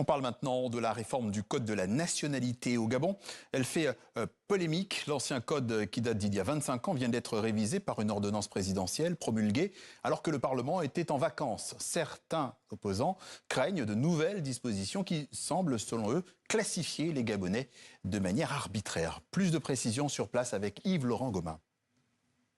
On parle maintenant de la réforme du code de la nationalité au Gabon. Elle fait polémique. L'ancien code qui date d'il y a 25 ans vient d'être révisé par une ordonnance présidentielle promulguée alors que le Parlement était en vacances. Certains opposants craignent de nouvelles dispositions qui semblent, selon eux, classifier les Gabonais de manière arbitraire. Plus de précisions sur place avec Yves-Laurent Gomin.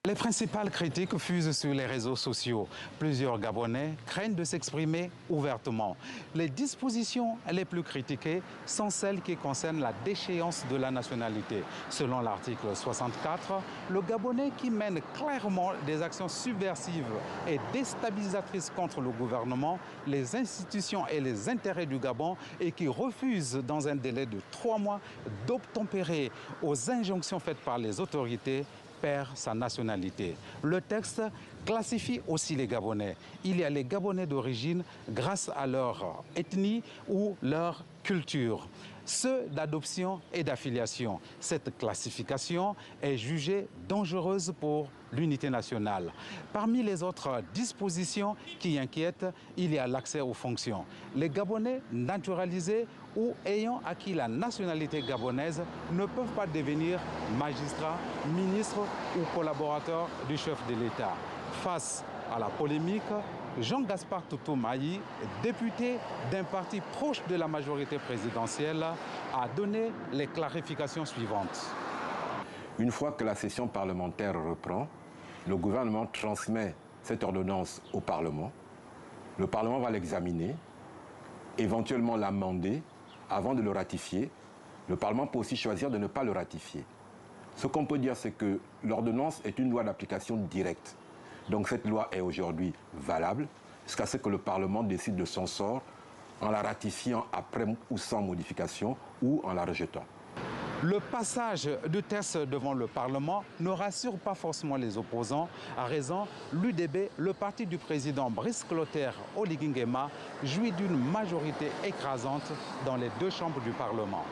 Les principales critiques fusent sur les réseaux sociaux. Plusieurs Gabonais craignent de s'exprimer ouvertement. Les dispositions les plus critiquées sont celles qui concernent la déchéance de la nationalité. Selon l'article 64, le Gabonais qui mène clairement des actions subversives et déstabilisatrices contre le gouvernement, les institutions et les intérêts du Gabon et qui refuse dans un délai de 3 mois d'obtempérer aux injonctions faites par les autorités perd sa nationalité. Le texte classifie aussi les Gabonais. Il y a les Gabonais d'origine grâce à leur ethnie ou leur culture. Ceux d'adoption et d'affiliation. Cette classification est jugée dangereuse pour l'unité nationale. Parmi les autres dispositions qui inquiètent, il y a l'accès aux fonctions. Les Gabonais naturalisés ou ayant acquis la nationalité gabonaise ne peuvent pas devenir magistrats, ministres ou collaborateurs du chef de l'État. Face à la polémique, Jean-Gaspard Toutou-Maï, député d'un parti proche de la majorité présidentielle, a donné les clarifications suivantes. Une fois que la session parlementaire reprend, le gouvernement transmet cette ordonnance au Parlement. Le Parlement va l'examiner, éventuellement l'amender avant de le ratifier. Le Parlement peut aussi choisir de ne pas le ratifier. Ce qu'on peut dire, c'est que l'ordonnance est une loi d'application directe. Donc cette loi est aujourd'hui valable jusqu'à ce que le Parlement décide de son sort en la ratifiant après ou sans modification ou en la rejetant. Le passage du texte devant le Parlement ne rassure pas forcément les opposants. À raison, l'UDB, le parti du président Brice Clotaire Oligui Nguema, jouit d'une majorité écrasante dans les 2 chambres du Parlement.